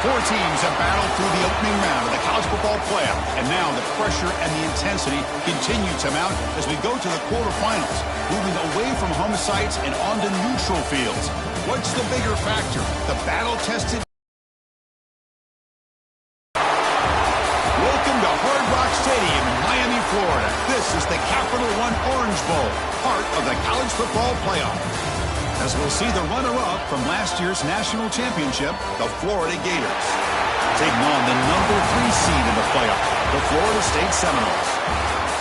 Four teams have battled through the opening round of the college football playoff, and now the pressure and the intensity continue to mount as we go to the quarterfinals, moving away from home sites and onto neutral fields. What's the bigger factor? The battle-tested. Welcome to Hard Rock Stadium in Miami, Florida. This is the Capital One Orange Bowl, part of the college football playoff. As we'll see the runner-up from last year's national championship, the Florida Gators, taking on the number 3 seed in the playoff, the Florida State Seminoles.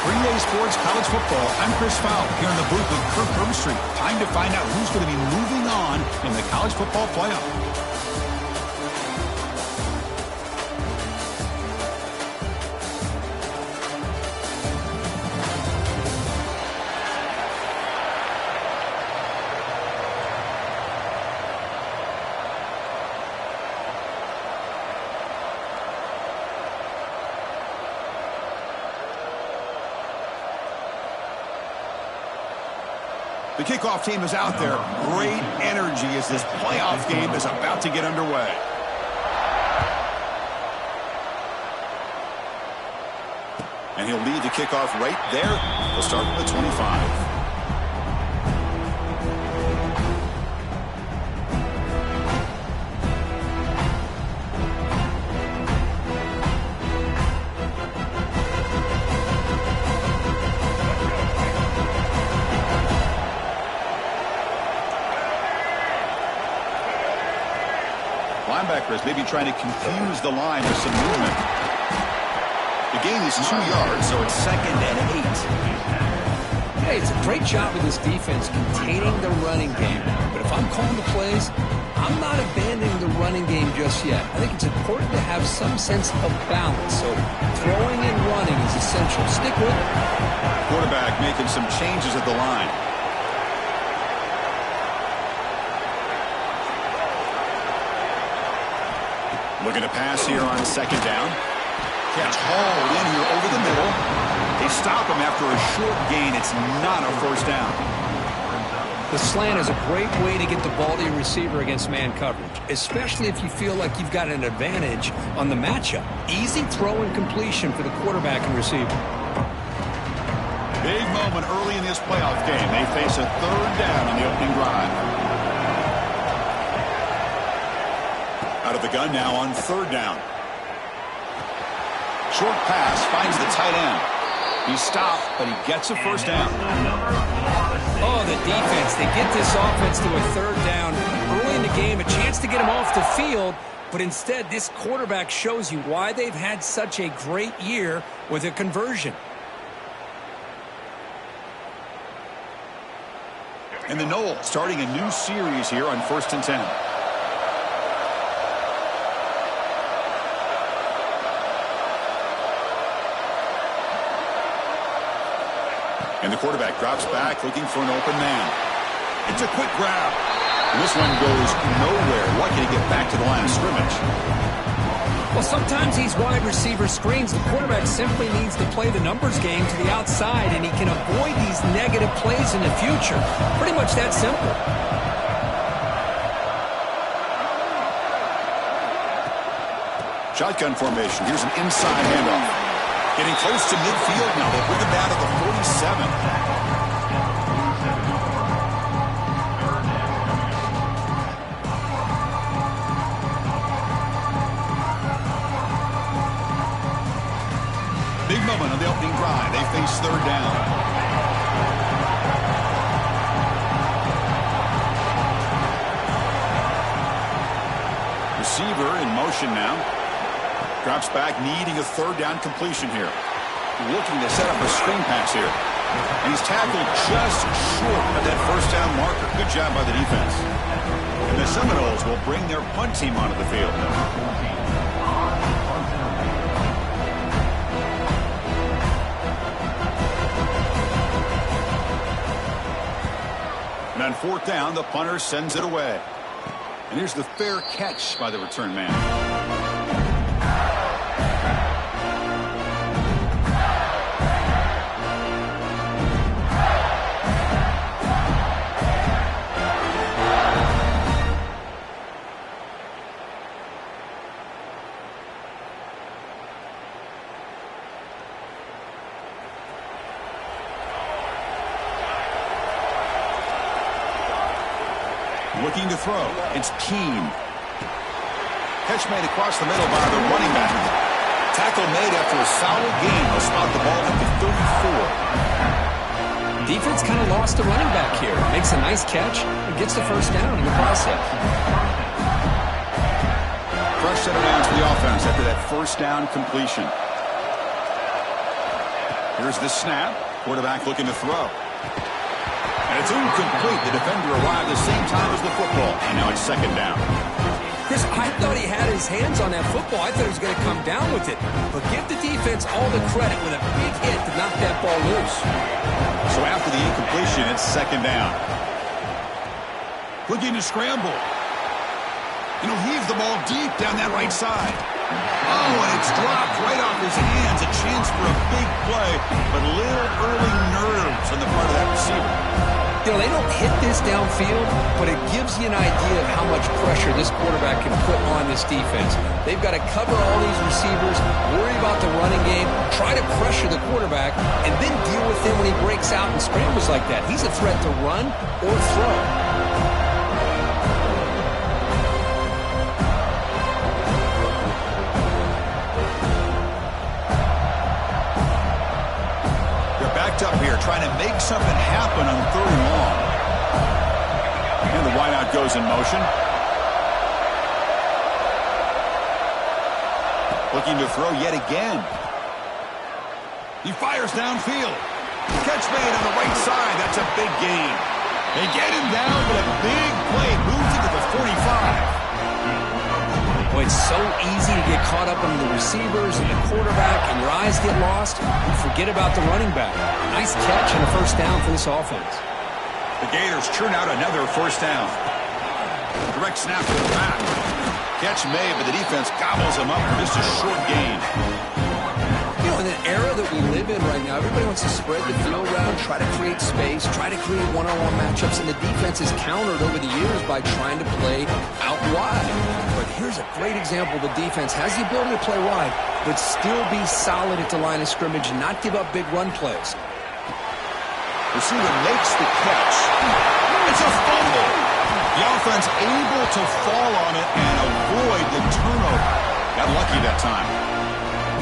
3A Sports College Football, I'm Chris Fowle, here in the booth with Kirk Herbstreit. Time to find out who's going to be moving on in the college football playoff. The kickoff team is out there. Great energy as this playoff game is about to get underway. And he'll lead the kickoff right there. He'll start with the 25. Linebackers maybe trying to confuse the line with some movement. The gain is 2 yards, so it's 2nd and 8. Hey, it's a great job of this defense containing the running game. But if I'm calling the plays, I'm not abandoning the running game just yet. I think it's important to have some sense of balance. So throwing and running is essential. Stick with it. Quarterback making some changes at the line. Looking to pass here on 2nd down. Gets hauled in here over the middle. They stop him after a short gain. It's not a first down. The slant is a great way to get the ball to your receiver against man coverage, especially if you feel like you've got an advantage on the matchup. Easy throw and completion for the quarterback and receiver. Big moment early in this playoff game. They face a 3rd down on the opening drive. Out of the gun now on 3rd down. Short pass finds the tight end. He's stopped, but he gets a first down. Oh, the defense. They get this offense to a 3rd down early in the game, a chance to get him off the field, but instead this quarterback shows you why they've had such a great year with a conversion. And the Noles starting a new series here on 1st and 10. And the quarterback drops back looking for an open man. It's a quick grab. And this one goes nowhere. Lucky to get back to the line of scrimmage. Well, sometimes these wide receiver screens, the quarterback simply needs to play the numbers game to the outside, and he can avoid these negative plays in the future. Pretty much that simple. Shotgun formation. Here's an inside handoff. Getting close to midfield now. They bring him down to the 47. Big moment on the opening drive. They face 3rd down. Receiver in motion now. Drops back, needing a 3rd down completion here. Looking to set up a screen pass here. And he's tackled just short of that 1st down marker. Good job by the defense. And the Seminoles will bring their punt team onto the field. And on 4th down, the punter sends it away. And here's the fair catch by the return man. Looking to throw. It's Keene. Catch made across the middle by the running back. Tackle made after a solid gain. They'll spot the ball at the 34. Defense kind of lost the running back here. Makes a nice catch and gets the first down in the process. Fresh set of downs for the offense after that first down completion. Here's the snap. Quarterback looking to throw. And it's incomplete. The defender arrived the same time as the football. And now it's second down. Chris, I thought he had his hands on that football. I thought he was going to come down with it. But give the defense all the credit with a big hit to knock that ball loose. So after the incompletion, it's second down. Looking to scramble. And he'll heave the ball deep down that right side. Oh, and it's dropped right off his hands. A chance for a big play, but little early nerves on the part of that receiver. You know, they don't hit this downfield, but it gives you an idea of how much pressure this quarterback can put on this defense. They've got to cover all these receivers, worry about the running game, try to pressure the quarterback, and then deal with him when he breaks out and scrambles like that. He's a threat to run or throw. Up here trying to make something happen on third and long. And the wideout goes in motion. Looking to throw yet again. He fires downfield. Catch made on the right side. That's a big gain. They get him down, but a big play moves into the 45. Boy, it's so easy to get caught up on the receivers and the quarterback, and your eyes get lost. You forget about the running back. Nice catch and a first down for this offense. The Gators churn out another first down. Direct snap to the back. Catch made, but the defense gobbles him up for just a short gain. You know, in the era that we live in right now, everybody wants to spread the field around, try to create space, try to create one-on-one matchups, and the defense is countered over the years by trying to play out wide. But here's a great example. The defense has the ability to play wide, but still be solid at the line of scrimmage and not give up big run plays. Receiver makes the catch. It's a fumble. The offense able to fall on it and avoid the turnover. Got lucky that time.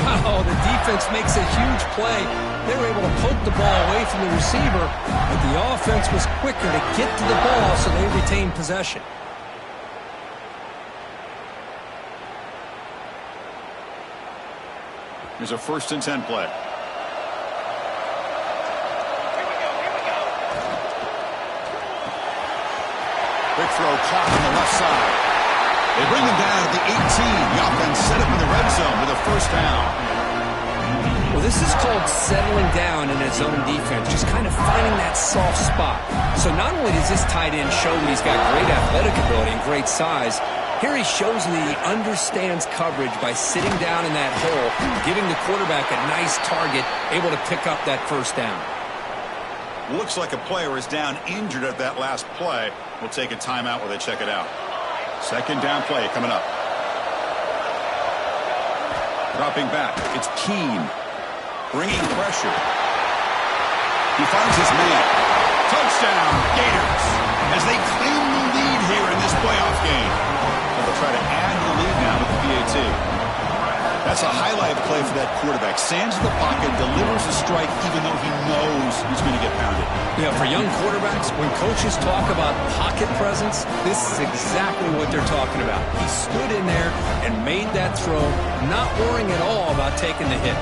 Wow, the defense makes a huge play. They were able to poke the ball away from the receiver, but the offense was quicker to get to the ball, so they retained possession. Here's a 1st and 10 play. Quick throw caught on the left side. They bring him down at the 18. The offense set up in the red zone with a first down. Well, this is called settling down in a zone defense, just kind of finding that soft spot. So not only does this tight end show that he's got great athletic ability and great size, here he shows that he understands coverage by sitting down in that hole, giving the quarterback a nice target, able to pick up that first down. Looks like a player is down injured at that last play. We'll take a timeout while they check it out. Second down play coming up. Dropping back. It's Keene. Bringing pressure. He finds his man. Touchdown, Gators, as they claim the lead here in this playoff game. They'll try to add to the lead now with the PAT. That's a highlight play for that quarterback. Sands in the pocket, delivers a strike even though he knows he's going to get pounded. Yeah, for young quarterbacks, when coaches talk about pocket presence, this is exactly what they're talking about. He stood in there and made that throw, not worrying at all about taking the hit.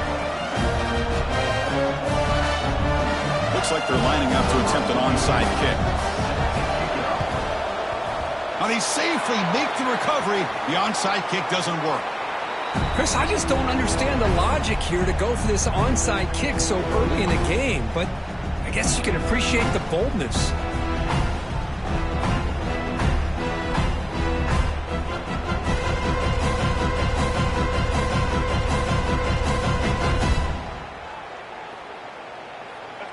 Looks like they're lining up to attempt an onside kick. Now they safely make the recovery. The onside kick doesn't work. Chris, I just don't understand the logic here to go for this onside kick so early in the game, but I guess you can appreciate the boldness.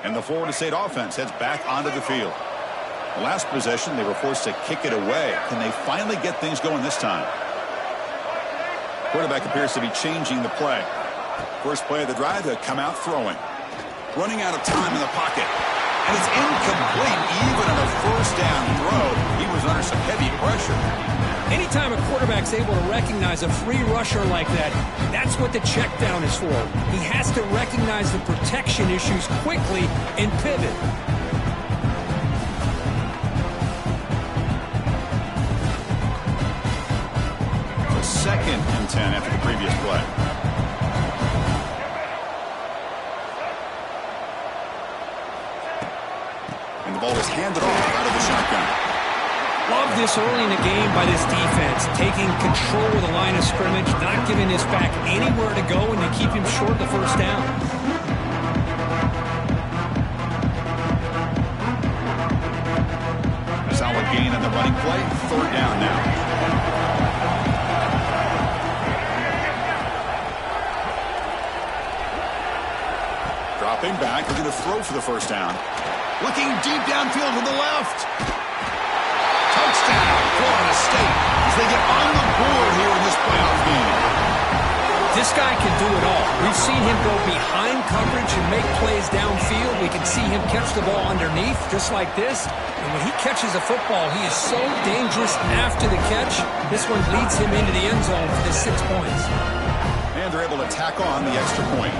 And the Florida State offense heads back onto the field. The last possession, they were forced to kick it away. Can they finally get things going this time? Quarterback appears to be changing the play. First play of the drive, they come out throwing. Running out of time in the pocket. And it's incomplete even on a first down throw. He was under some heavy pressure. Anytime a quarterback's able to recognize a free rusher like that, that's what the check down is for. He has to recognize the protection issues quickly and pivot. So 2nd and 10 after the previous play. And the ball is handed off out of the shotgun. Love this early in the game by this defense, taking control of the line of scrimmage, not giving this back anywhere to go, and to keep him short of the first down. Solid gain on the running play. 3rd down now. Dropping back, we're going to throw for the first down. Looking deep downfield to the left. Touchdown, Florida State, as they get on the board here in this playoff game. This guy can do it all. We've seen him go behind coverage and make plays downfield. We can see him catch the ball underneath, just like this. And when he catches a football, he is so dangerous after the catch. This one leads him into the end zone for the 6 points. And they're able to tack on the extra point.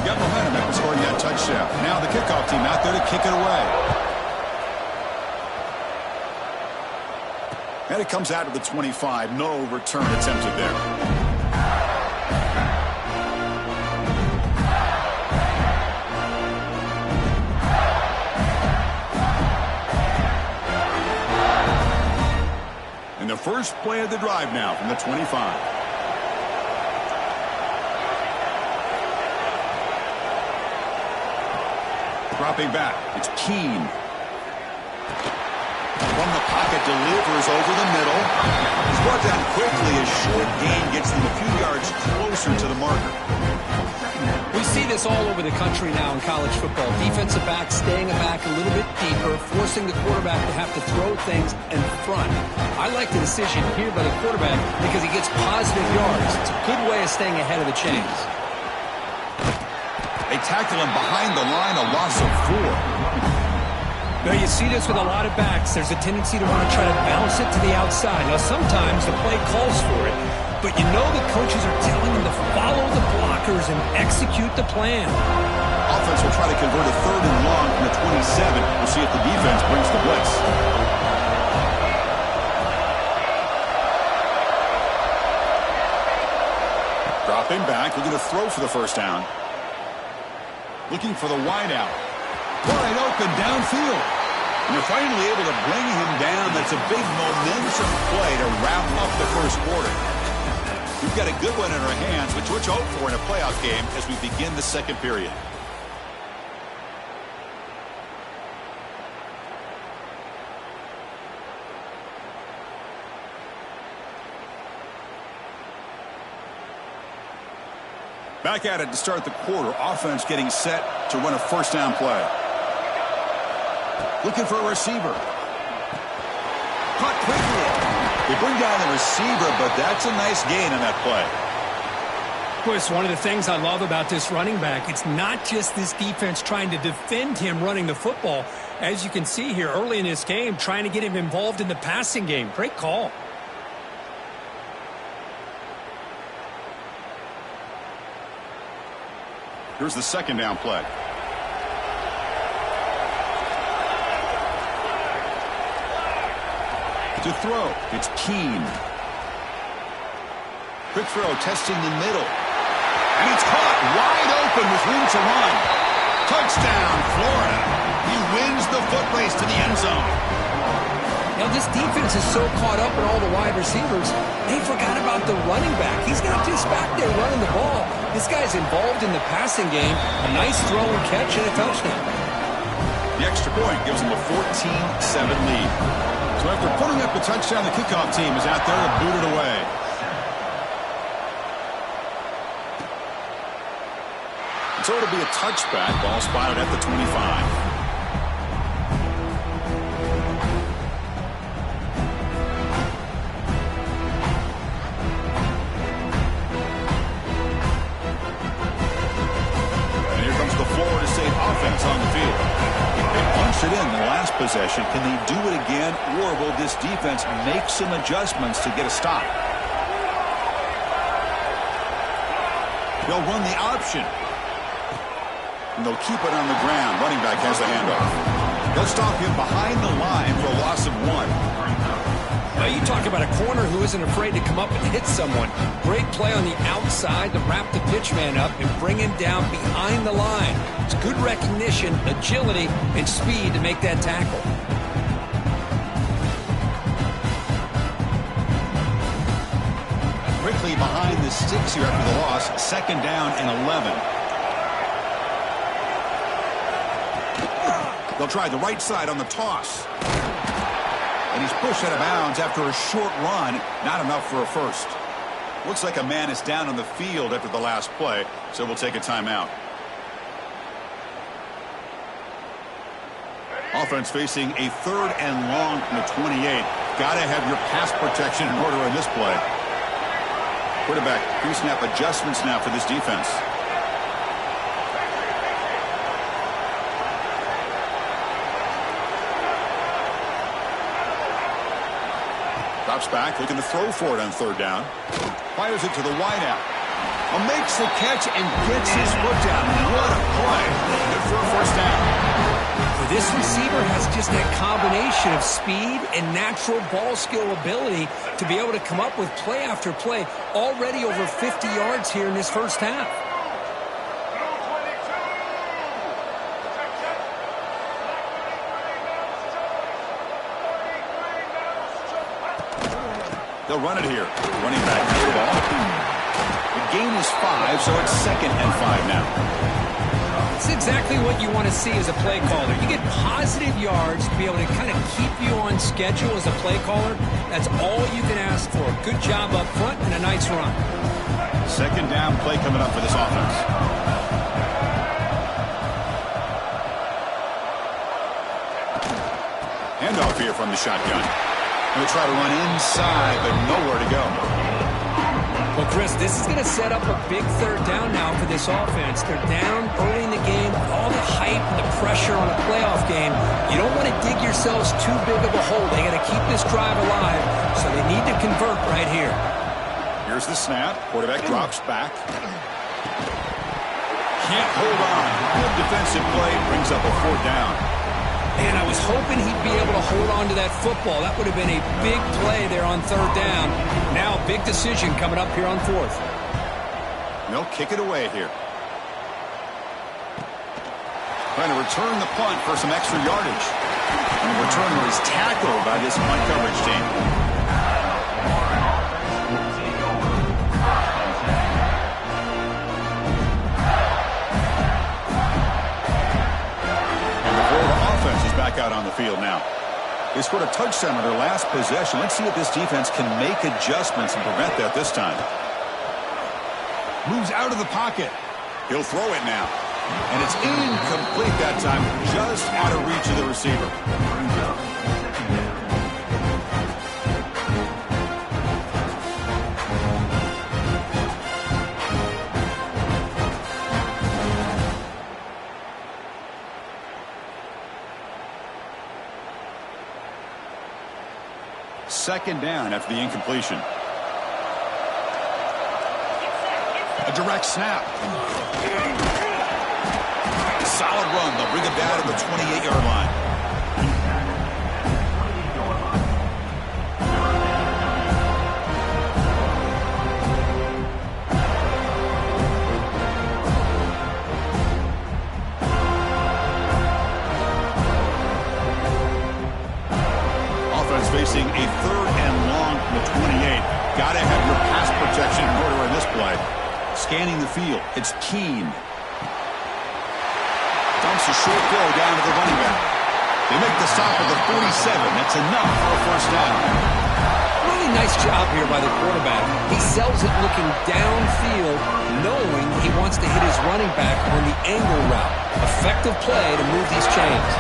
Got momentum after scoring that touchdown. Now the kickoff team out there to kick it away. And it comes out of the 25. No return attempted there. And the first play of the drive now from the 25. Dropping back, it's Keene. From the pocket, delivers over the middle. He's brought down quickly as short gain gets them a few yards closer to the marker. We see this all over the country now in college football. Defensive backs staying back a little bit deeper, forcing the quarterback to have to throw things in front. I like the decision here by the quarterback because he gets positive yards. It's a good way of staying ahead of the chains. They tackle him behind the line, a loss of 4. Now, you see this with a lot of backs. There's a tendency to want to try to bounce it to the outside. Now, sometimes the play calls for it, but you know the coaches are telling them to follow the blockers and execute the plan. Offense will try to convert a 3rd and long from the 27. We'll see if the defense brings the blitz. Dropping back, we're going to throw for the first down. Looking for the wideout. Wide open downfield. And they're finally able to bring him down. That's a big momentum play to wrap up the first quarter. We've got a good one in our hands, which we'll hope for in a playoff game as we begin the second period. Back at it to start the quarter. Offense getting set to run a first down play. Looking for a receiver. Caught quickly. They bring down the receiver, but that's a nice gain on that play. Of course, one of the things I love about this running back, it's not just this defense trying to defend him running the football. As you can see here early in this game, trying to get him involved in the passing game. Great call. Here's the second down play. To throw, it's Keene. Quick throw, testing the middle. And it's caught wide open with room to run. Touchdown, Florida. He wins the foot race to the end zone. Now, this defense is so caught up in all the wide receivers, they forgot about the running back. He's not just back there running the ball. This guy's involved in the passing game. A nice throw and catch and a touchdown. The extra point gives them a 14-7 lead. So after putting up the touchdown, the kickoff team is out there to boot it away. And so it'll be a touchback. Ball spotted at the 25. On the field. They punch force it in the last possession. Can they do it again, or will this defense make some adjustments to get a stop? They'll run the option. And they'll keep it on the ground. Running back has the handoff. They'll stop him behind the line for a loss of 1. Well, you talk about a corner who isn't afraid to come up and hit someone. Great play on the outside to wrap the pitch man up and bring him down behind the line. It's good recognition, agility, and speed to make that tackle. Quickly behind the sticks here after the loss. 2nd down and 11. They'll try the right side on the toss. And he's pushed out of bounds after a short run. Not enough for a first. Looks like a man is down on the field after the last play, so we'll take a timeout. Offense facing a 3rd and long from the 28. Got to have your pass protection in order in this play. Quarterback pre-snap adjustments now for this defense. Drops back, looking to throw for it on 3rd down. Fires it to the wideout. Makes the catch and gets his foot down. What a play. Good for a 1st down. For this receiver has just that combination of speed and natural ball skill ability to be able to come up with play after play. Already over 50 yards here in this 1st half. They'll run it here. Running back has the ball. The gain is 5, so it's 2nd and 5 now. It's exactly what you want to see as a play caller. You get positive yards to be able to kind of keep you on schedule as a play caller. That's all you can ask for. Good job up front and a nice run. 2nd down play coming up for this offense. Handoff here from the shotgun. Going to try to run inside, but nowhere to go. Well, Chris, this is going to set up a big 3rd down now for this offense. They're down early in the game. All the hype and the pressure on a playoff game. You don't want to dig yourselves too big of a hole. They got to keep this drive alive, so they need to convert right here. Here's the snap. Quarterback drops back. Can't hold on. Good defensive play. Brings up a 4th down. And I was hoping he'd be able to hold on to that football. That would have been a big play there on 3rd down. Now a big decision coming up here on 4th. They'll kick it away here. Trying to return the punt for some extra yardage. And the returner is tackled by this punt coverage team. Back out on the field now. They scored a touchdown on their last possession. Let's see if this defense can make adjustments and prevent that this time. Moves out of the pocket. He'll throw it now. And it's incomplete that time. Just out of reach of the receiver. Second down after the incompletion. A direct snap. Solid run. They'll bring it down to the 28-yard line. Facing a 3rd and long from the 28. Got to have your pass protection in order in this play. Scanning the field. It's Keene. Dumps a short throw down to the running back. They make the stop at the 47. That's enough for a 1st down. Really nice job here by the quarterback. He sells it looking downfield, knowing he wants to hit his running back on the angle route. Effective play to move these chains.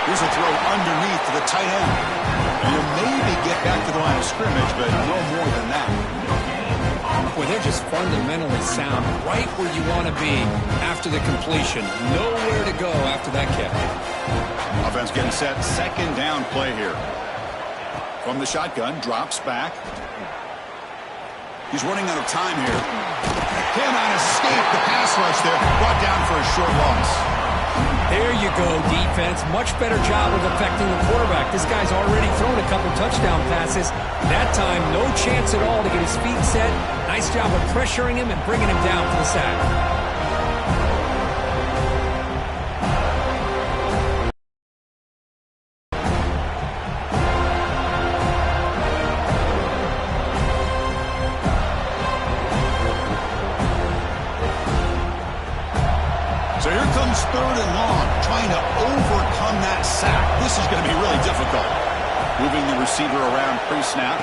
Here's a throw underneath to the tight end. And you'll maybe get back to the line of scrimmage, but no more than that. Boy, they're just fundamentally sound, right where you want to be after the completion. Nowhere to go after that catch. Offense getting set. Second down play here. From the shotgun, drops back. He's running out of time here. Cannot escape the pass rush there. Brought down for a short loss. There you go, defense. Much better job of affecting the quarterback. This guy's already thrown a couple touchdown passes. That time, no chance at all to get his feet set. Nice job of pressuring him and bringing him down for the sack. So here comes third and long, trying to overcome that sack. This is going to be really difficult. Moving the receiver around pre-snap.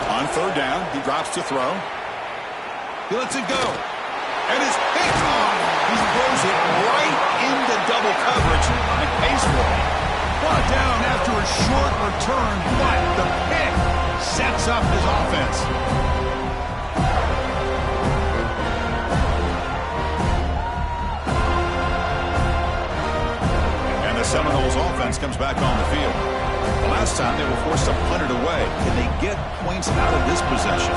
On third down, he drops to throw. He lets it go. And it's picked off. He throws it right into double coverage and pays for it. Brought down after a short return, but the pick sets up his offense. Seminoles offense comes back on the field. The last time they were forced to punt it away. Can they get points out of this possession?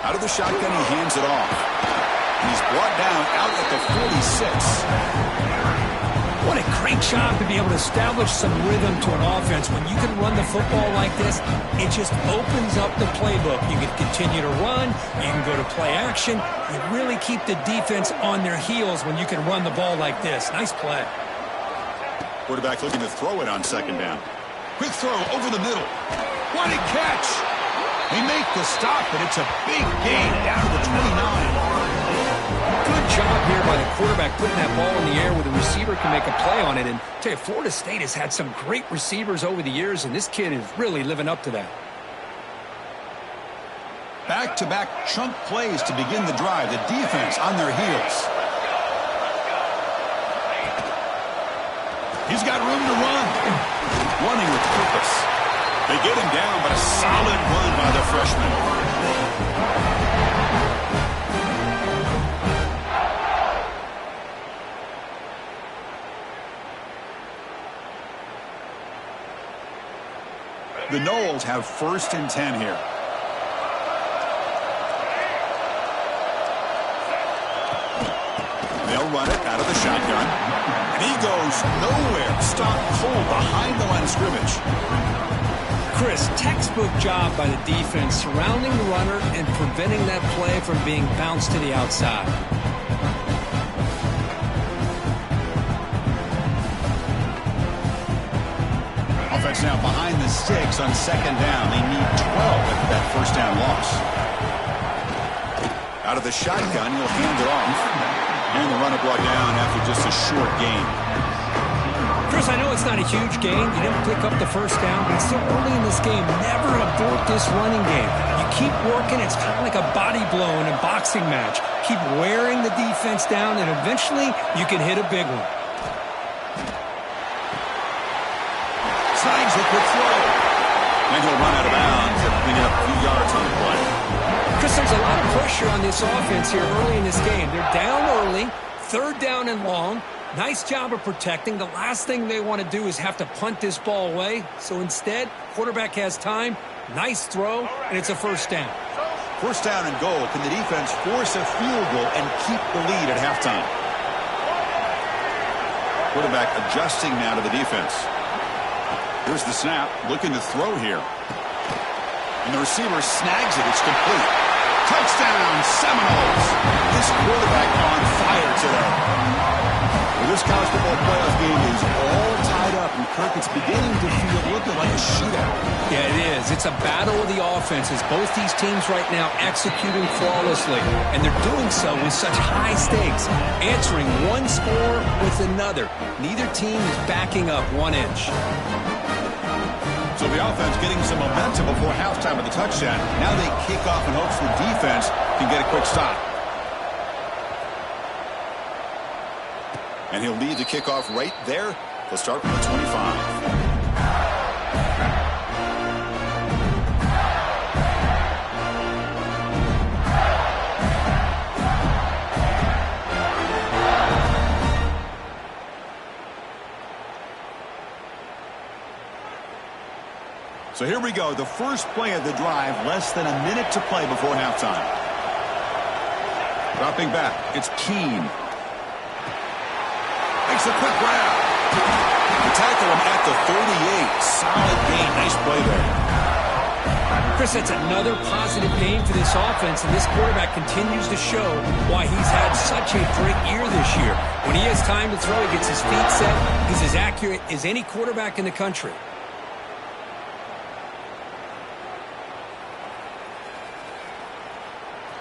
Out of the shotgun, he hands it off. He's brought down out at the 46. What a great job to be able to establish some rhythm to an offense. When you can run the football like this, it just opens up the playbook. You can continue to run. You can go to play action. You really keep the defense on their heels when you can run the ball like this. Nice play. Quarterback looking to throw it on second down. Quick throw over the middle. What a catch! They make the stop, but it's a big gain down to the 29. Good job here by the quarterback putting that ball in the air where the receiver can make a play on it. And I tell you, Florida State has had some great receivers over the years, and this kid is really living up to that. Back-to-back chunk plays to begin the drive. The defense on their heels. He's got room to run. Running with purpose. They get him down, but a solid run by the freshman. The Noles have 1st and 10 here. They'll run it out of the shotgun. And he goes nowhere. Stopped cold behind the line of scrimmage. Chris, textbook job by the defense surrounding the runner and preventing that play from being bounced to the outside. Offense now behind the sticks on second down. They need 12 after that first down loss. Out of the shotgun, he'll hand it off. And the runner brought down after just a short gain. Chris, I know it's not a huge gain. You didn't pick up the first down, but it's still early in this game. Never abort this running game. You keep working. It's kind of like a body blow in a boxing match. Keep wearing the defense down, and eventually you can hit a big one. Signs a quick throw. And he'll run out of bounds and bring up a few yards on the play. Chris, there's a lot of pressure on this offense here early in this game. They're down early, third down and long. Nice job of protecting. The last thing they want to do is have to punt this ball away. So instead, quarterback has time. Nice throw, and it's a first down. First down and goal. Can the defense force a field goal and keep the lead at halftime? Quarterback adjusting now to the defense. Here's the snap. Looking to throw here. And the receiver snags it. It's complete. Touchdown, Seminoles. This quarterback on fire today. Well, this college football playoff game is all tied up, and Kirk, it's beginning to feel looking like a shootout. Yeah, it is. It's a battle of the offenses. Both these teams right now executing flawlessly, and they're doing so with such high stakes, answering one score with another. Neither team is backing up 1 inch. So the offense getting some momentum before halftime with the touchdown. Now they kick off in hopes the defense can get a quick stop. And he'll lead the kickoff right there. They'll start from the 25. So here we go, the first play of the drive, less than a minute to play before halftime. Dropping back, it's Keene. Makes a quick grab. They tackle him at the 38. Solid gain. Nice play there. Chris, that's another positive gain for this offense, and this quarterback continues to show why he's had such a great year this year. When he has time to throw, he gets his feet set. He's as accurate as any quarterback in the country.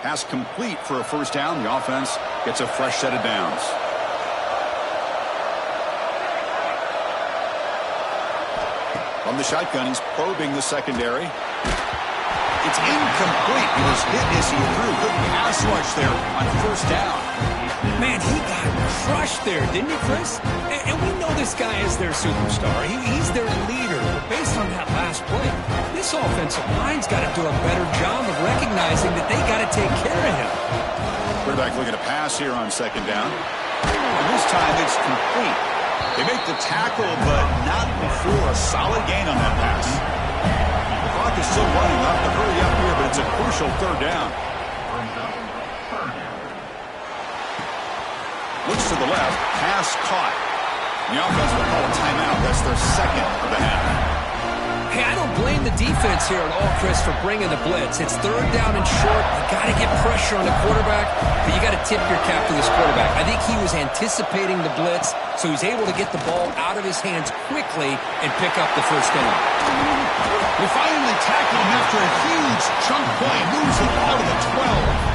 Pass complete for a first down. The offense gets a fresh set of downs. From the shotgun, he's probing the secondary. It's incomplete. He was hit as he threw. Good pass rush there on first down. Man, he got crushed there, didn't he, Chris? And we know this guy is their superstar. He's their leader. But based on that last play, this offensive line's got to do a better job of recognizing that they got to take care of him. Quarterback looking to pass here on second down. And this time it's complete. They make the tackle, but not before a solid gain on that pass. The clock is still running. Not to hurry up here, but it's a crucial third down. Looks to the left. Pass caught. The offense will call a timeout. That's their second of the half. Hey, I don't blame the defense here at all, Chris, for bringing the blitz. It's third down and short. You got to get pressure on the quarterback, but you got to tip your cap to this quarterback. I think he was anticipating the blitz, so he's able to get the ball out of his hands quickly and pick up the first down. We finally tackle him after a huge chunk play. Moves the ball to the 12.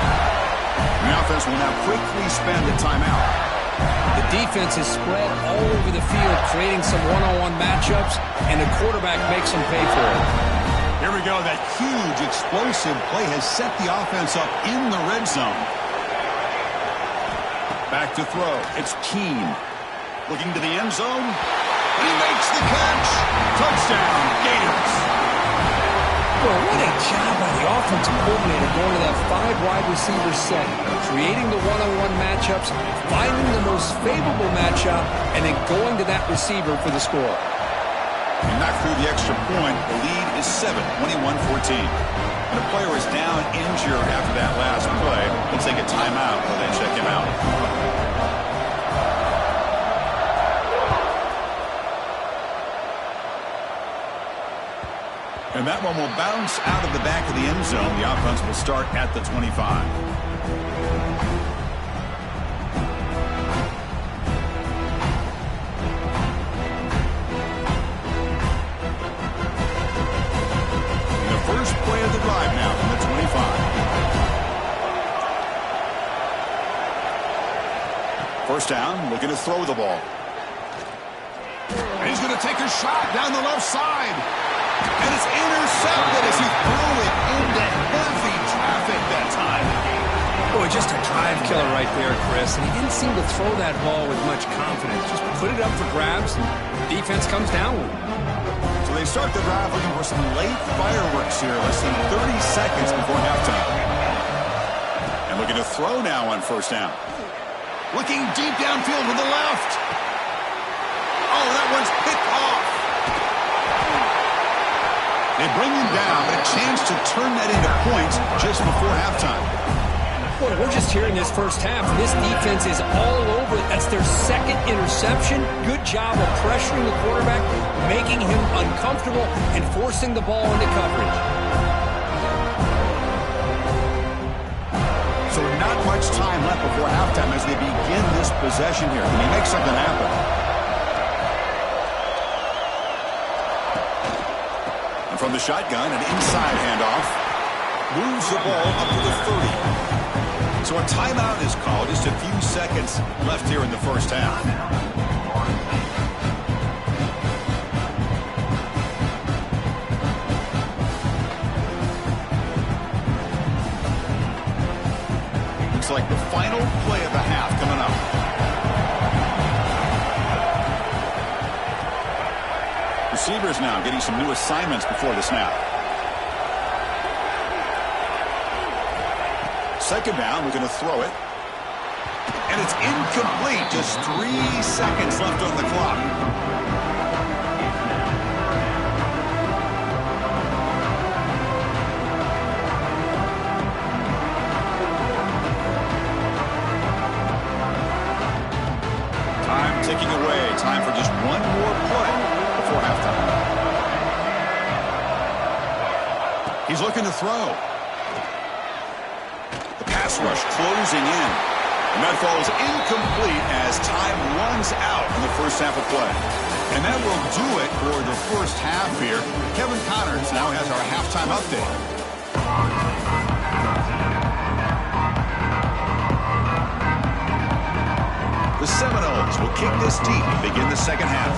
The offense will now quickly spend a timeout. The defense is spread all over the field, creating some one-on-one matchups, and the quarterback makes them pay for it. Here we go. That huge, explosive play has set the offense up in the red zone. Back to throw. It's Keene. Looking to the end zone. And he makes the catch. Touchdown, Gators. Boy, what a job by the offensive coordinator going to that 5-wide receiver set, creating the one-on-one matchups, finding the most favorable matchup, and then going to that receiver for the score. And knocked through the extra point. The lead is 7, 21-14. And a player is down injured after that last play. We'll take a timeout while they check him out. And that one will bounce out of the back of the end zone. The offense will start at the 25. And the first play of the drive now from the 25. First down, looking to throw the ball. And he's going to take a shot down the left side. And it's intercepted as he threw it into heavy traffic that time. Boy, just a drive killer right there, Chris. And he didn't seem to throw that ball with much confidence. Just put it up for grabs, and the defense comes down with it. So they start the drive looking for some late fireworks here, less than 30 seconds before halftime. And looking to throw now on first down. Looking deep downfield to the left. Oh, that one's picked off. They bring him down, but a chance to turn that into points just before halftime. Boy, we're just here in this first half. This defense is all over it. That's their second interception. Good job of pressuring the quarterback, making him uncomfortable, and forcing the ball into coverage. So not much time left before halftime as they begin this possession here. Can he make something happen? From the shotgun, an inside handoff. Moves the ball up to the 30. So a timeout is called. Just a few seconds left here in the first half. Looks like the final play of the half coming up. Receivers now getting some new assignments before the snap. Second down, we're going to throw it. And it's incomplete. Just 3 seconds left on the clock. ticking away. Time for just one more play before halftime. He's looking to throw. The pass rush closing in. And that falls incomplete as time runs out in the first half of play. And that will do it for the first half here. Kevin Connors now has our halftime update. The Seminoles will kick this deep and begin the second half.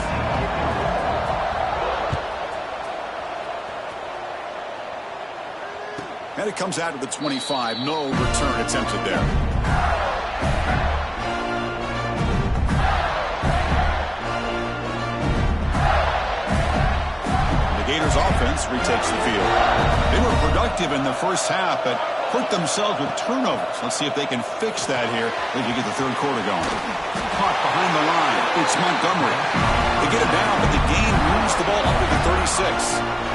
And it comes out of the 25. No return attempted there. The Gators offense retakes the field. They were productive in the first half, but hurt themselves with turnovers. Let's see if they can fix that here as you get the third quarter going. Caught behind the line. It's Montgomery. They get it down, but the gain moves the ball up to the 36.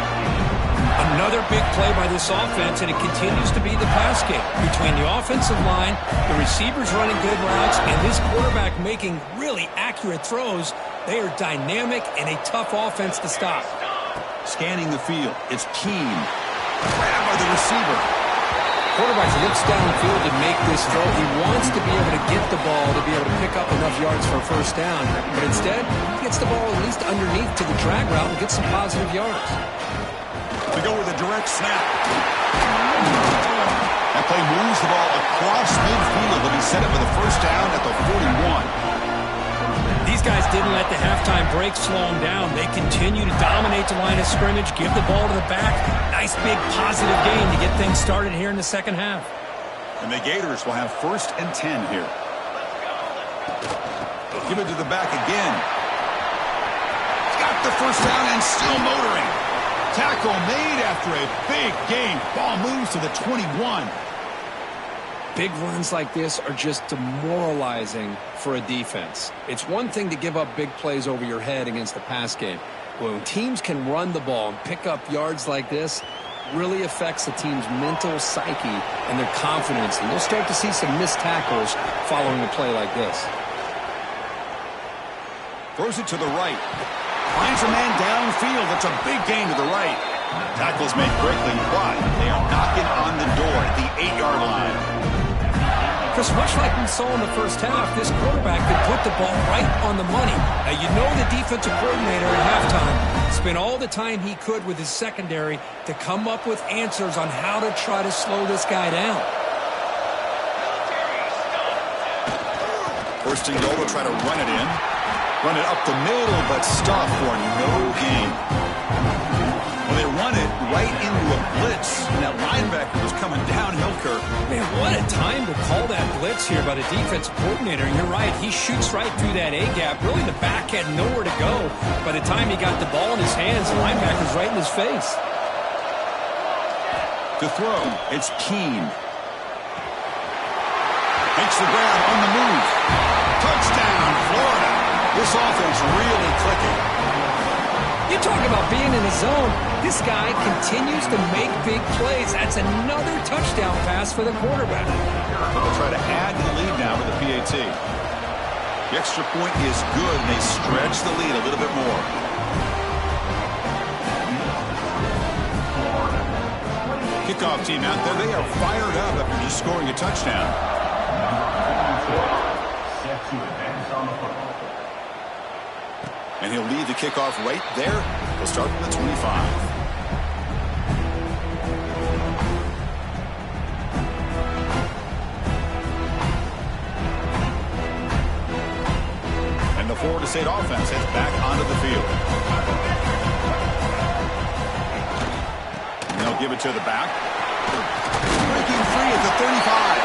Another big play by this offense, and it continues to be the pass game. Between the offensive line, the receivers running good routes, and this quarterback making really accurate throws, they are dynamic and a tough offense to stop. Scanning the field, it's Keene. Grabbed by the receiver. Quarterback looks downfield to make this throw. He wants to be able to get the ball to be able to pick up enough yards for a first down, but instead, he gets the ball at least underneath to the drag route and gets some positive yards. To go with a direct snap. That play moves the ball across midfield. They'll be set up for the first down at the 41. These guys didn't let the halftime break slow them down. They continue to dominate the line of scrimmage, give the ball to the back. Nice big positive gain to get things started here in the second half. And the Gators will have 1st and 10 here. Give it to the back again. Got the first down and still motoring. Tackle made after a big gain. Ball moves to the 21. Big runs like this are just demoralizing for a defense. It's one thing to give up big plays over your head against the pass game. When teams can run the ball and pick up yards like this, really affects the team's mental psyche and their confidence. And you'll start to see some missed tackles following a play like this. Throws it to the right. Finds a man downfield. That's a big gain to the right. Tackle's made quickly, but they are knocking on the door at the 8-yard line. Chris, much like we saw in the first half, this quarterback could put the ball right on the money. Now, you know the defensive coordinator at halftime spent all the time he could with his secondary to come up with answers on how to try to slow this guy down. First and goal, will try to run it in. Run it up the middle, but stop for no gain. Well, they run it right into a blitz, and that linebacker was coming downhill, Kirk. Man, what a time to call that blitz here by the defensive coordinator. And you're right, he shoots right through that A-gap. Really, the back had nowhere to go. By the time he got the ball in his hands, the linebacker's right in his face. To throw, it's Keene. Makes the grab on the move. Touchdown, Florida. This offense really clicking. You talk about being in the zone. This guy continues to make big plays. That's another touchdown pass for the quarterback. They'll try to add to the lead now with the PAT. The extra point is good, and they stretch the lead a little bit more. Kickoff team out there. They are fired up after just scoring a touchdown. And he'll lead the kickoff right there. We'll start from the 25. And the Florida State offense heads back onto the field. And they'll give it to the back. Breaking free at the 35.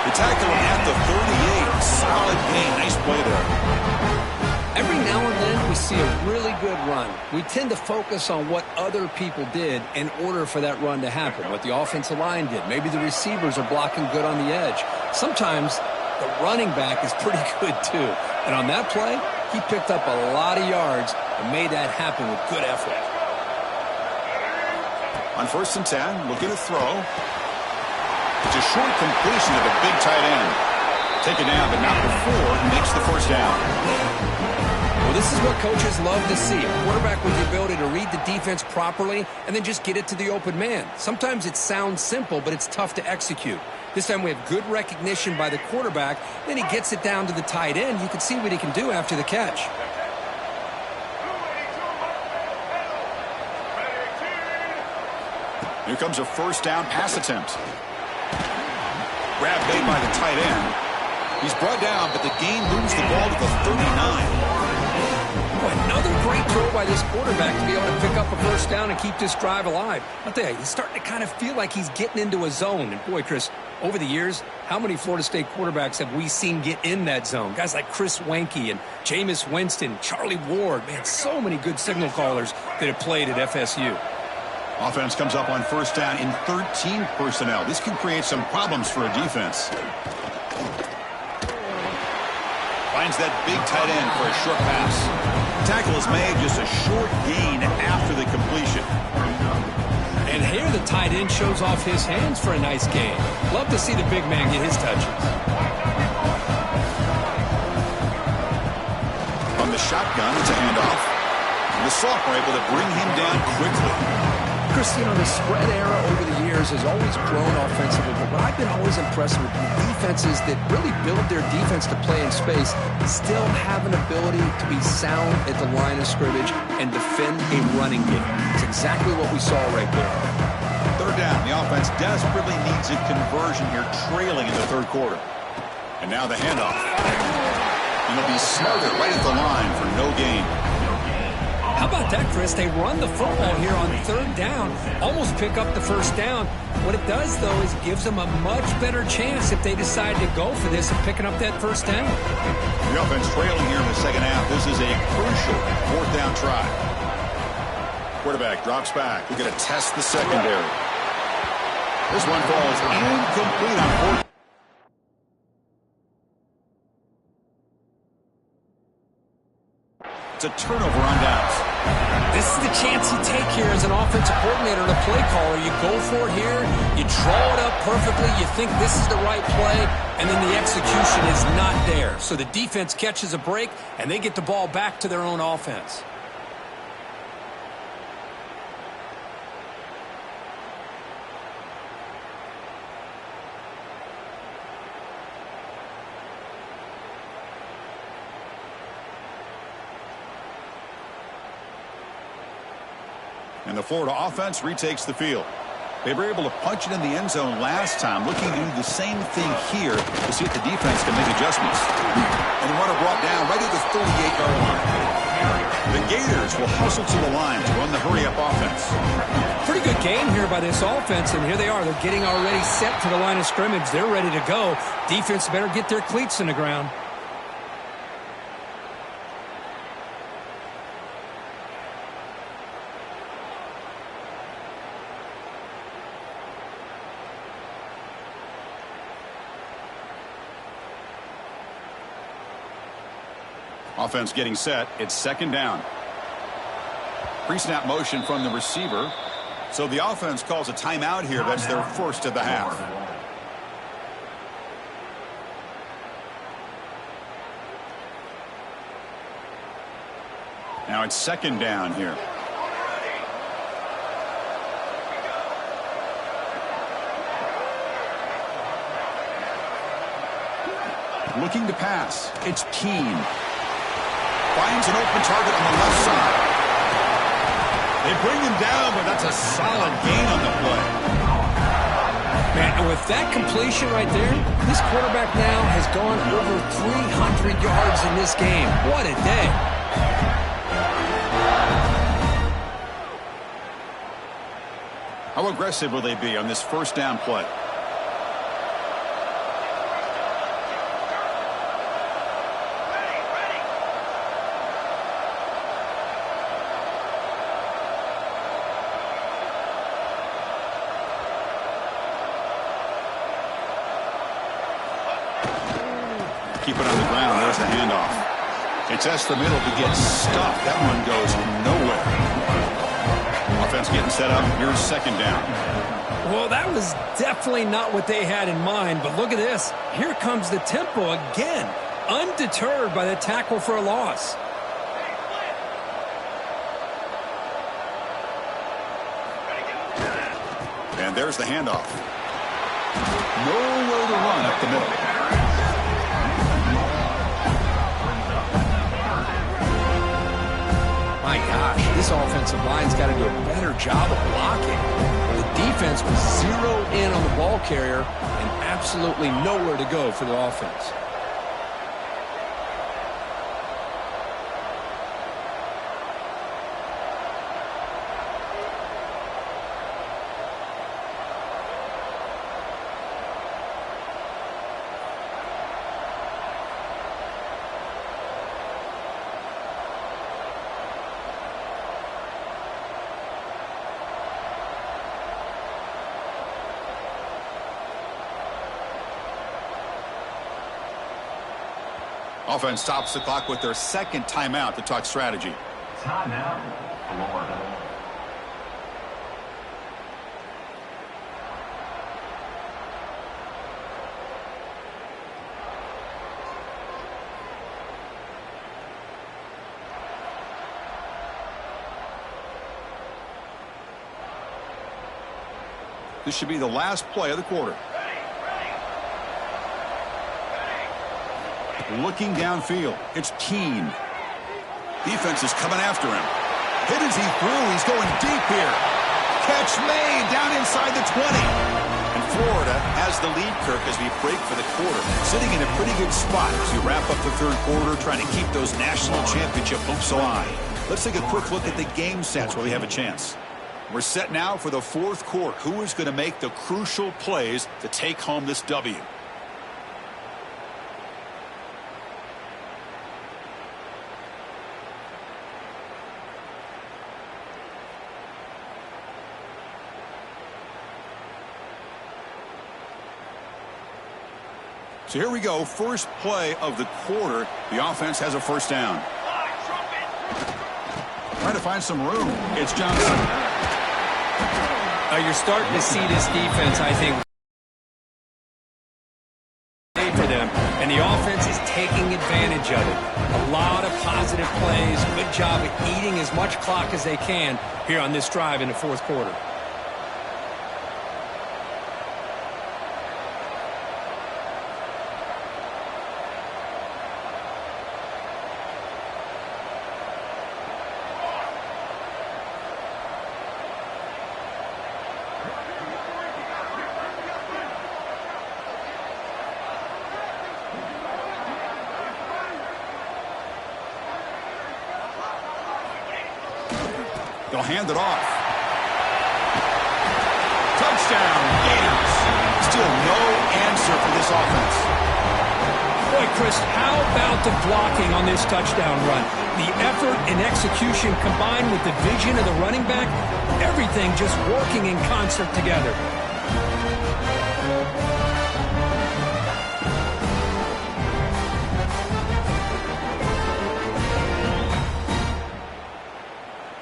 The tackle at the 38. Solid gain. Nice play there. Every now and then we see a really good run. We tend to focus on what other people did in order for that run to happen, what the offensive line did. Maybe the receivers are blocking good on the edge. Sometimes the running back is pretty good too. And on that play, he picked up a lot of yards and made that happen with good effort. On 1st and 10, looking to throw. It's a short completion of a big tight end. Taken down, but not before he makes the first down. Well, this is what coaches love to see. A quarterback with the ability to read the defense properly and then just get it to the open man. Sometimes it sounds simple, but it's tough to execute. This time we have good recognition by the quarterback. Then he gets it down to the tight end. You can see what he can do after the catch. Here comes a first down pass attempt. Grab made by the tight end. He's brought down, but the gain moves the ball to the 39. Boy, another great throw by this quarterback to be able to pick up a first down and keep this drive alive. I'll tell you, he's starting to kind of feel like he's getting into a zone. And boy, Chris, over the years, how many Florida State quarterbacks have we seen get in that zone? Guys like Chris Wanke and Jameis Winston, Charlie Ward. Man, so many good signal callers that have played at FSU. Offense comes up on first down in 13 personnel. This can create some problems for a defense. Finds that big tight end for a short pass. Tackle is made, just a short gain after the completion. And here the tight end shows off his hands for a nice gain. Love to see the big man get his touches. From the shotgun, it's a handoff. And the sophomore able to bring him down quickly. Chris, you know, the spread era over the years has always grown offensively, but what I've been always impressed with the defenses that really build their defense to play in space still have an ability to be sound at the line of scrimmage and defend a running game. It's exactly what we saw right there. Third down. The offense desperately needs a conversion here, trailing in the third quarter. And now the handoff. And it'll be smothered right at the line for no gain. How about that, Chris? They run the football here on third down, almost pick up the first down. What it does, though, is it gives them a much better chance if they decide to go for this and picking up that first down. The offense trailing here in the second half. This is a crucial fourth down try. Quarterback drops back. We're going to test the secondary. This one falls incomplete on fourth. It's a turnover on downs. This is the chance you take here as an offensive coordinator and a play caller. You go for it here, you draw it up perfectly, you think this is the right play, and then the execution is not there. So the defense catches a break, and they get the ball back to their own offense. And the Florida offense retakes the field. They were able to punch it in the end zone last time, looking to do the same thing here to see if the defense can make adjustments. And the runner brought down right at the 38-yard line. The Gators will hustle to the line to run the hurry-up offense. Pretty good game here by this offense, and here they are. They're getting already set to the line of scrimmage. They're ready to go. Defense better get their cleats in the ground. Offense getting set. It's second down. Pre-snap motion from the receiver. So the offense calls a timeout here. That's their first of the half. Now it's second down here. Looking to pass. It's Keene. Finds an open target on the left side. They bring him down, but that's a solid gain on the play. Man, and with that completion right there, this quarterback now has gone over 300 yards in this game. What a day. How aggressive will they be on this first down play? Keep it on the ground. There's the handoff. It's S the middle to get stuffed. That one goes nowhere. Offense getting set up. Here's second down. Well, that was definitely not what they had in mind, but look at this. Here comes the tempo again, undeterred by the tackle for a loss. And there's the handoff. Nowhere to run up the middle. My gosh, this offensive line's got to do a better job of blocking. The defense was zeroed in on the ball carrier and absolutely nowhere to go for the offense. Offense stops the clock with their second timeout to talk strategy. Timeout, Florida. This should be the last play of the quarter. Looking downfield. It's Keene. Defense is coming after him. Hit as he threw. He's going deep here. Catch made down inside the 20. And Florida has the lead, Kirk, as we break for the quarter. Sitting in a pretty good spot as we wrap up the third quarter, trying to keep those national championship hopes alive. Let's take a quick look at the game sets where we have a chance. We're set now for the fourth quarter. Who is going to make the crucial plays to take home this W? So here we go, first play of the quarter. The offense has a first down. Trying to find some room. It's Johnson. You're starting to see this defense, I think, for them, and the offense is taking advantage of it. A lot of positive plays. Good job of eating as much clock as they can here on this drive in the fourth quarter. They'll hand it off. Touchdown, Gators. Still no answer for this offense. Boy, Chris, how about the blocking on this touchdown run? The effort and execution combined with the vision of the running back, everything just working in concert together.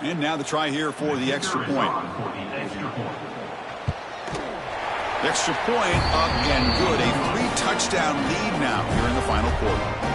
And now the try here for the extra point. Extra point up and good. A 3-touchdown lead now here in the final quarter.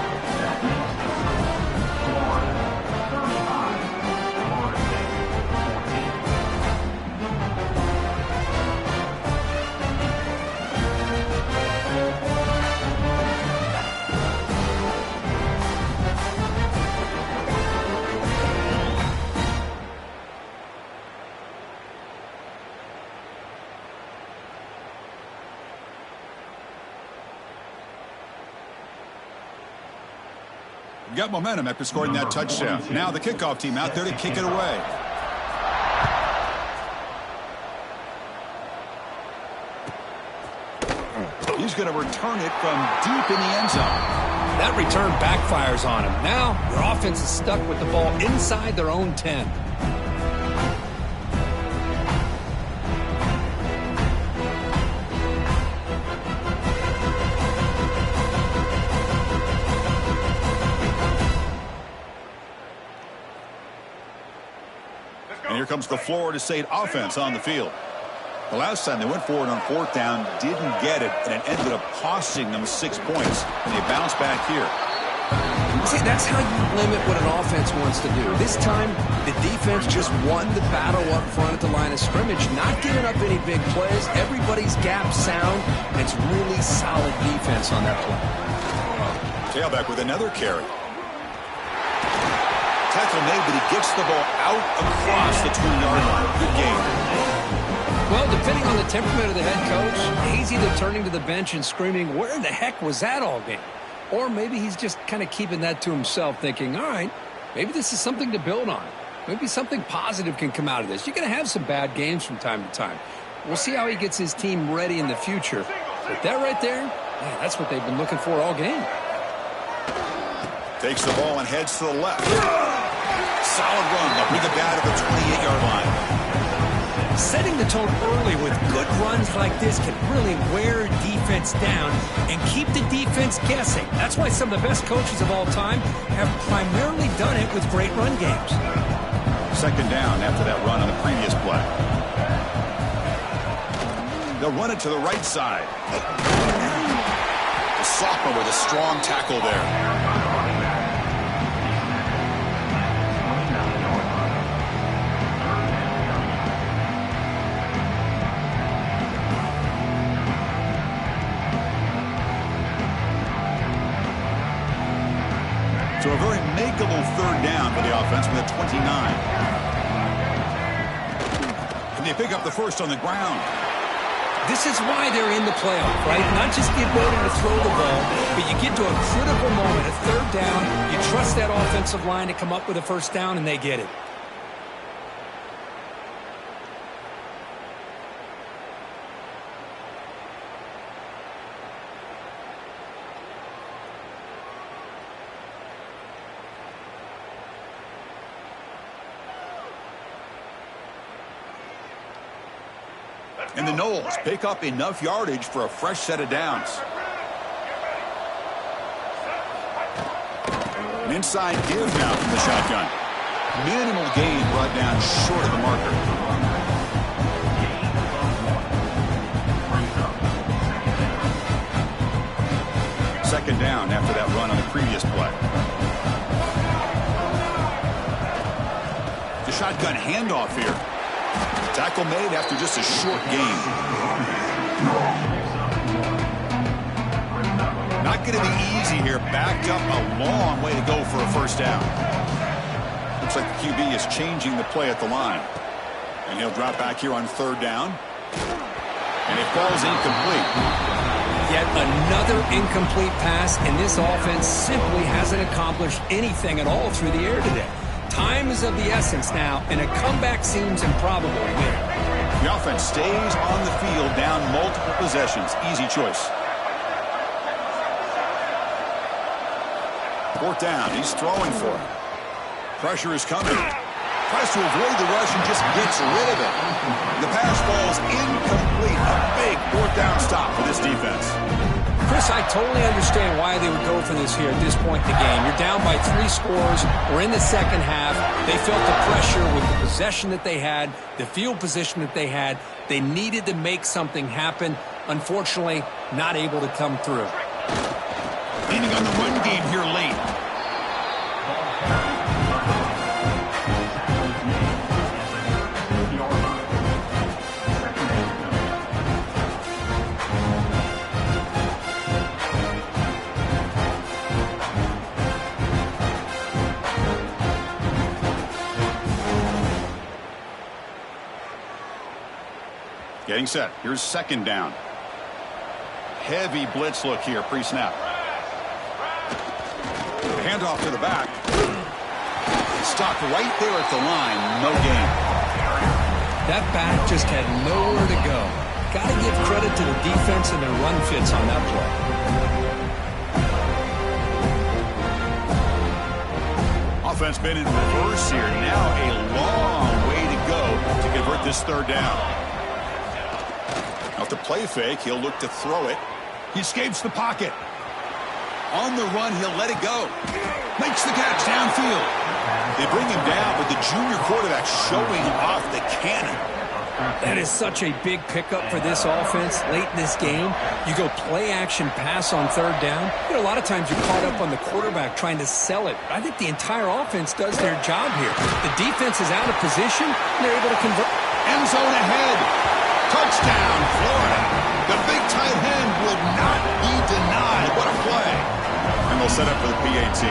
Got momentum after scoring that touchdown. Now the kickoff team out there to kick it away. He's going to return it from deep in the end zone. That return backfires on him. Now their offense is stuck with the ball inside their own 10. And here comes the Florida State offense on the field. The last time they went for it on fourth down, didn't get it, and it ended up costing them 6 points. And they bounced back here. See, that's how you limit what an offense wants to do. This time, the defense just won the battle up front at the line of scrimmage, not giving up any big plays. Everybody's gap sound, and it's really solid defense on that play. Tailback with another carry. Tackle made, but he gets the ball out across the 20-yard line. Good game. Well, depending on the temperament of the head coach, he's either turning to the bench and screaming, where in the heck was that all game? Or maybe he's just kind of keeping that to himself, thinking, all right, maybe this is something to build on. Maybe something positive can come out of this. You're going to have some bad games from time to time. We'll see how he gets his team ready in the future. But that right there, man, that's what they've been looking for all game. Takes the ball and heads to the left. Solid run. They'll bring it down to the 28-yard line. Setting the tone early with good runs like this can really wear a defense down and keep the defense guessing. That's why some of the best coaches of all time have primarily done it with great run games. Second down after that run on the previous play. They'll run it to the right side. The sophomore with a strong tackle there. So a very makeable third down for the offense with a 29. And they pick up the first on the ground. This is why they're in the playoff, right? Not just the ability to throw the ball, but you get to a critical moment, a third down, you trust that offensive line to come up with a first down, and they get it. And the Knowles pick up enough yardage for a fresh set of downs. An inside give now from the shotgun. Minimal gain brought down short of the marker. Second down after that run on the previous play. The shotgun handoff here. Tackle made after just a short gain. Not going to be easy here. Backed up a long way to go for a first down. Looks like the QB is changing the play at the line. And he'll drop back here on third down. And it falls incomplete. Yet another incomplete pass, and this offense simply hasn't accomplished anything at all through the air today. Time is of the essence now, and a comeback seems improbable here. The offense stays on the field down multiple possessions. Easy choice. Fourth down. He's throwing for it. Pressure is coming. Tries to avoid the rush and just gets rid of it. The pass falls incomplete. A big fourth down stop for this defense. Chris, I totally understand why they would go for this here at this point in the game. You're down by 3 scores. We're in the second half. They felt the pressure with the possession that they had, the field position that they had. They needed to make something happen. Unfortunately, not able to come through. Leaning on the run game here late. Getting set. Here's second down. Heavy blitz look here pre-snap. Handoff to the back. Stopped right there at the line. No gain. That back just had nowhere to go. Got to give credit to the defense and their run fits on that play. Offense been in reverse here. Now a long way to go to convert this third down. Off the play fake, he'll look to throw it. He escapes the pocket. On the run, he'll let it go. Makes the catch downfield. They bring him down with the junior quarterback showing off the cannon. That is such a big pickup for this offense late in this game. You go play action pass on third down. You know, a lot of times you're caught up on the quarterback trying to sell it. I think the entire offense does their job here. The defense is out of position, and they're able to convert. End zone ahead. Touchdown, Florida. The big tight end will not be denied. What a play. And they'll set up for the PAT.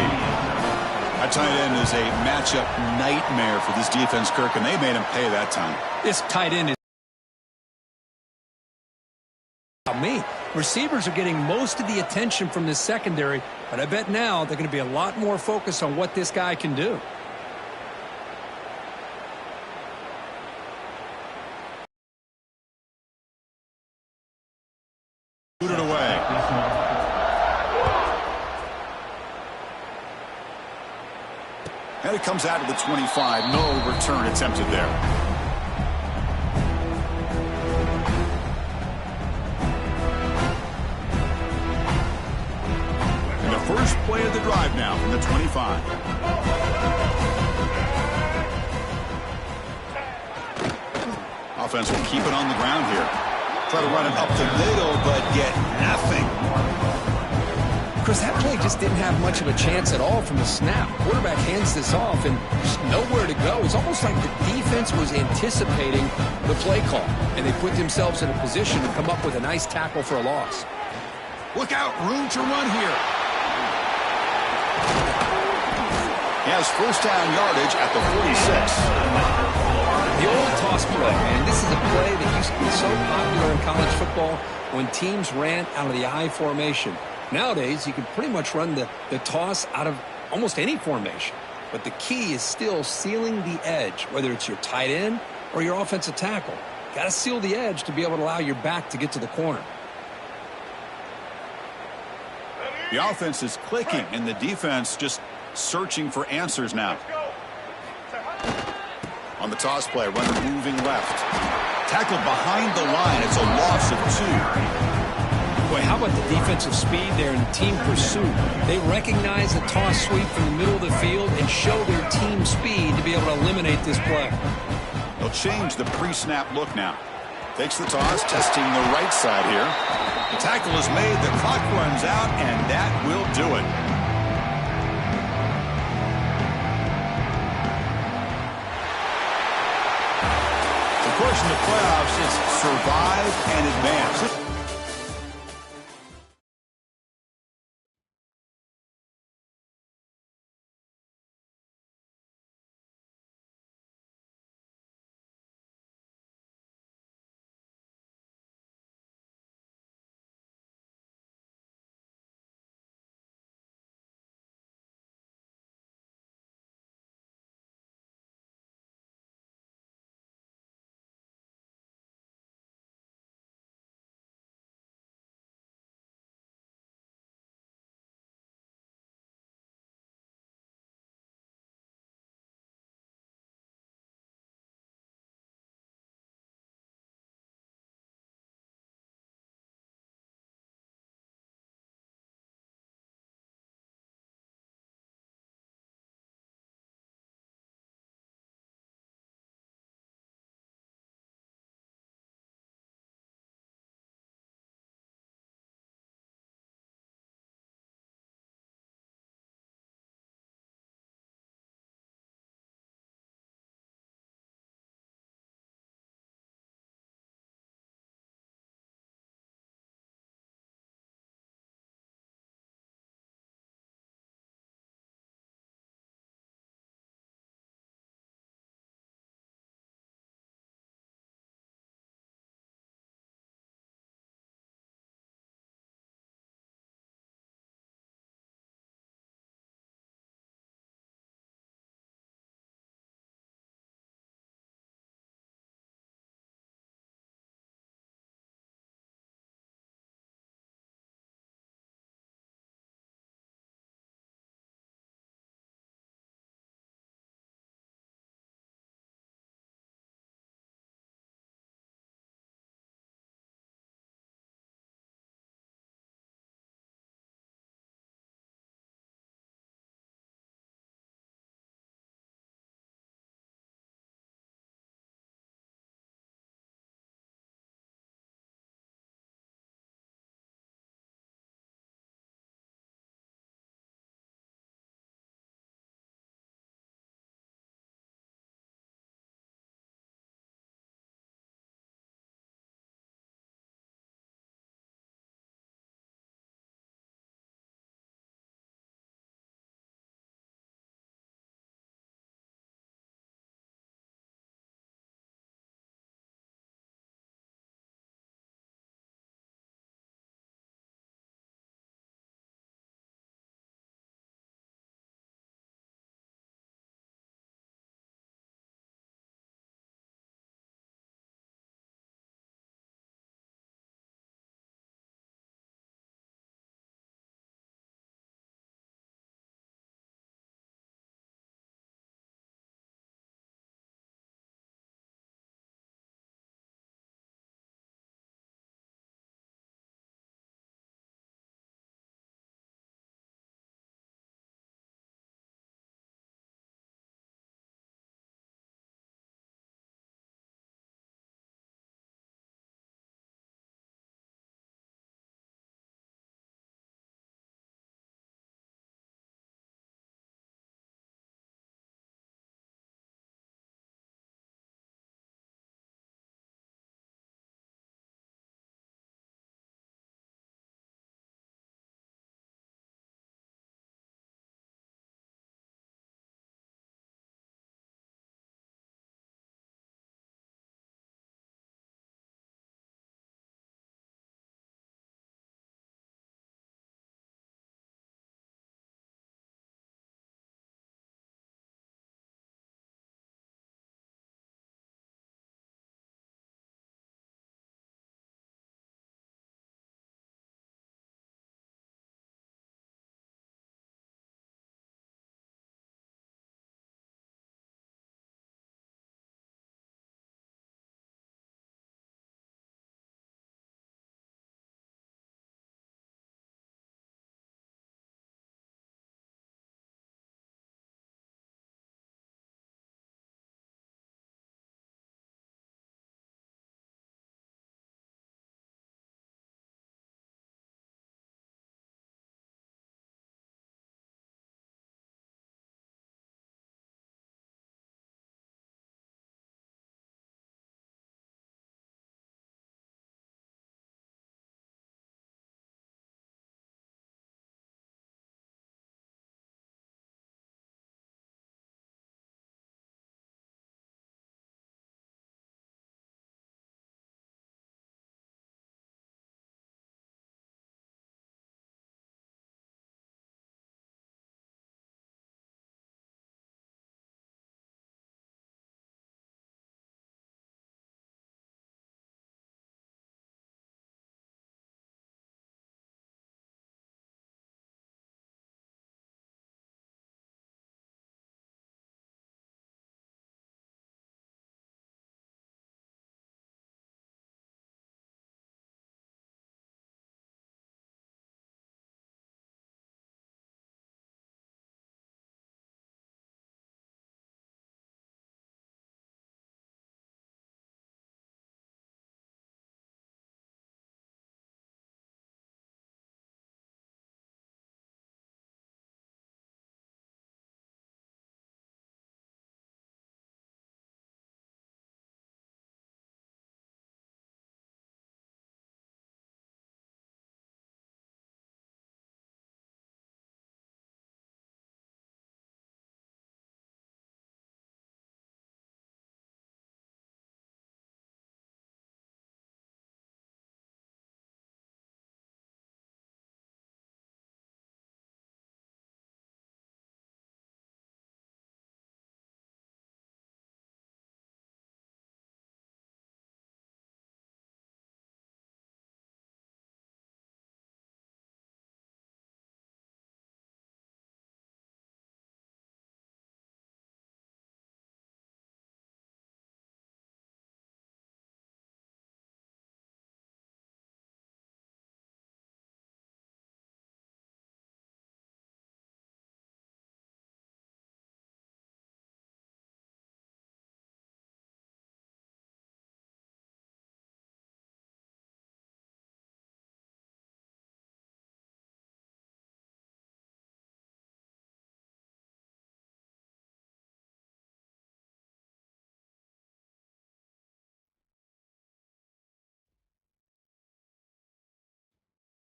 That tight end is a matchup nightmare for this defense, Kirk, and they made him pay that time. This tight end is me. Receivers are getting most of the attention from this secondary, but I bet now they're going to be a lot more focused on what this guy can do. Put it away. And it comes out of the 25. No return attempted there. And the first play of the drive now from the 25. Offense will keep it on the ground here. Try to run it up the middle, but get nothing. Chris, that play just didn't have much of a chance at all from the snap. Quarterback hands this off and just nowhere to go. It's almost like the defense was anticipating the play call, and they put themselves in a position to come up with a nice tackle for a loss. Look out, room to run here. He has first down yardage at the 46. The old toss play, man. This is a play that used to be so popular in college football when teams ran out of the I formation. Nowadays, you can pretty much run the toss out of almost any formation. But the key is still sealing the edge, whether it's your tight end or your offensive tackle. Got to seal the edge to be able to allow your back to get to the corner. The offense is clicking, and the defense just searching for answers now. On the toss play, runner moving left. Tackled behind the line. It's a loss of 2. Boy, how about the defensive speed there in team pursuit? They recognize the toss sweep from the middle of the field and show their team speed to be able to eliminate this play. They'll change the pre-snap look now. Takes the toss, testing the right side here. The tackle is made, the clock runs out, and that will do it. Of course, in the playoffs, it's survive and advance.